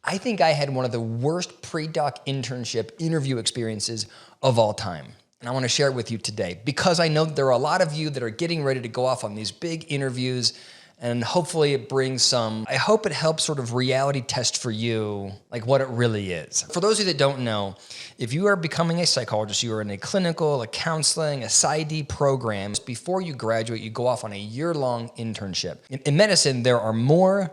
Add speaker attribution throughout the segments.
Speaker 1: I think I had one of the worst pre-doc internship interview experiences of all time. And I want to share it with you today because I know that there are a lot of you that are getting ready to go off on these big interviews, and hopefully it brings I hope it helps sort of reality test for you, like what it really is. For those of you that don't know, if you are becoming a psychologist, you are in a clinical, a counseling, a Psyc'd program. Before you graduate, you go off on a year-long internship. In medicine, there are more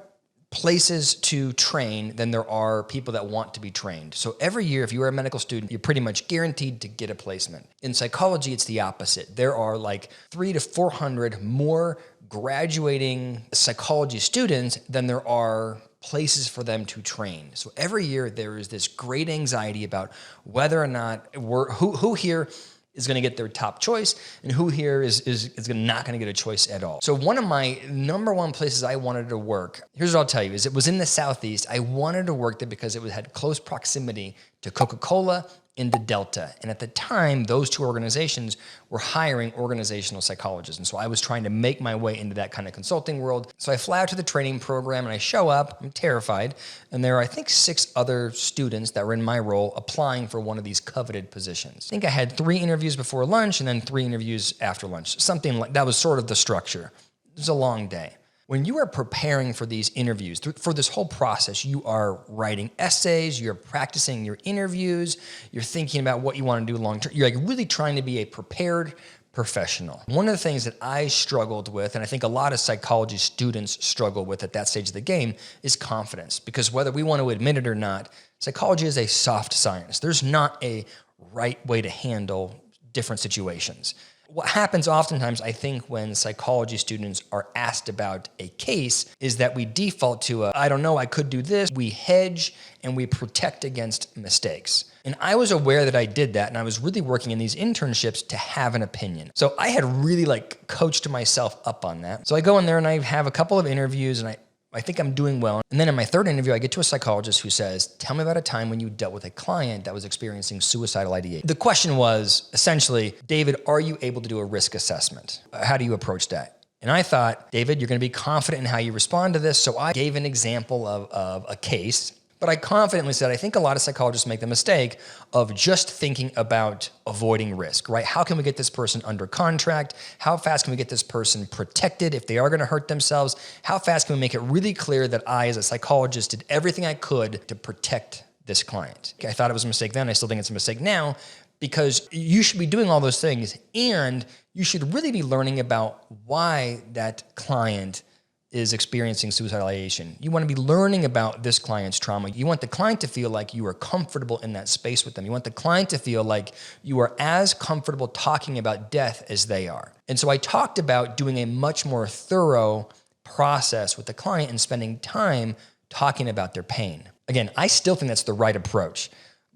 Speaker 1: places to train than there are people that want to be trained. So every year, if you are a medical student, you're pretty much guaranteed to get a placement. In psychology, it's the opposite. There are like 300 to 400 more graduating psychology students than there are places for them to train. So every year there is this great anxiety about whether or not who here is going to get their top choice and who here is not going to get a choice at all. So one of my number one places I wanted to work, here's what I'll tell you, is it was in the Southeast. I wanted to work there because it had close proximity to Coca-Cola and to Delta. And at the time, those two organizations were hiring organizational psychologists. And so I was trying to make my way into that kind of consulting world. So I fly out to the training program and I show up, I'm terrified. And there are, I think, 6 other students that were in my role applying for one of these coveted positions. I think I had 3 interviews before lunch and then 3 interviews after lunch. Something like that was sort of the structure. It was a long day. When you are preparing for these interviews, for this whole process, you are writing essays, you're practicing your interviews, you're thinking about what you want to do long term. You're like really trying to be a prepared professional. One of the things that I struggled with, and I think a lot of psychology students struggle with at that stage of the game, is confidence. Because whether we want to admit it or not, psychology is a soft science. There's not a right way to handle different situations. What happens oftentimes, I think, when psychology students are asked about a case is that we default to I don't know, I could do this. We hedge and we protect against mistakes. And I was aware that I did that, and I was really working in these internships to have an opinion. So I had really coached myself up on that. So I go in there and I have a couple of interviews and I think I'm doing well. And then in my 3rd interview, I get to a psychologist who says, tell me about a time when you dealt with a client that was experiencing suicidal ideation. The question was essentially, David, are you able to do a risk assessment? How do you approach that? And I thought, David, you're going to be confident in how you respond to this. So I gave an example of a case. But I confidently said, I think a lot of psychologists make the mistake of just thinking about avoiding risk, right? How can we get this person under contract? How fast can we get this person protected if they are going to hurt themselves? How fast can we make it really clear that I, as a psychologist, did everything I could to protect this client? I thought it was a mistake then. I still think it's a mistake now, because you should be doing all those things and you should really be learning about why that client is experiencing suicidal ideation. You want to be learning about this client's trauma. You want the client to feel like you are comfortable in that space with them. You want the client to feel like you are as comfortable talking about death as they are. And so I talked about doing a much more thorough process with the client and spending time talking about their pain. Again, I still think that's the right approach.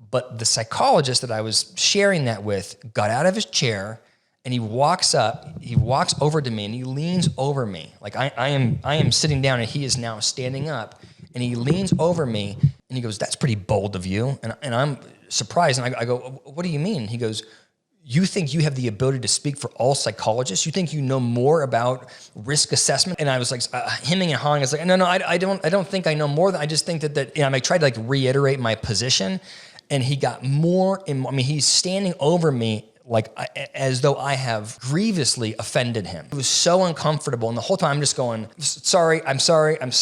Speaker 1: But the psychologist that I was sharing that with got out of his chair and he walks over to me and he leans over me. Like I am sitting down and he is now standing up, and he leans over me and he goes, that's pretty bold of you. And I'm surprised. And I go, what do you mean? He goes, you think you have the ability to speak for all psychologists? You think you know more about risk assessment? And I was like hemming and hawing. I was like, no, I don't think I know more. I just think that I tried to reiterate my position, and he got more. He's standing over me as though I have grievously offended him. It was so uncomfortable. And the whole time I'm just going, sorry, I'm sorry. And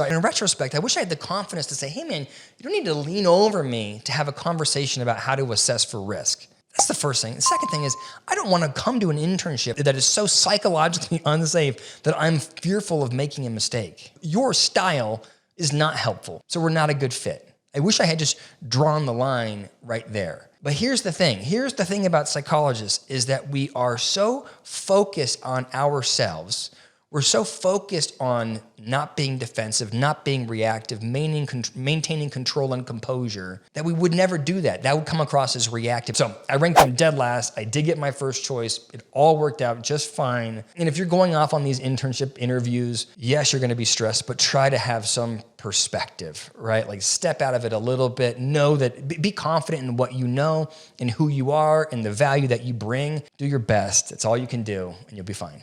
Speaker 1: in retrospect, I wish I had the confidence to say, hey man, you don't need to lean over me to have a conversation about how to assess for risk. That's the first thing. The second thing is, I don't want to come to an internship that is so psychologically unsafe that I'm fearful of making a mistake. Your style is not helpful, so we're not a good fit. I wish I had just drawn the line right there. But here's the thing. Here's the thing about psychologists is that we are so focused on ourselves. We're so focused on not being defensive, not being reactive, maintaining control and composure, that we would never do that. That would come across as reactive. So I ranked them dead last. I did get my first choice. It all worked out just fine. And if you're going off on these internship interviews, yes, you're going to be stressed, but try to have some perspective, right? Like step out of it a little bit. Know that, be confident in what you know and who you are and the value that you bring. Do your best. It's all you can do, and you'll be fine.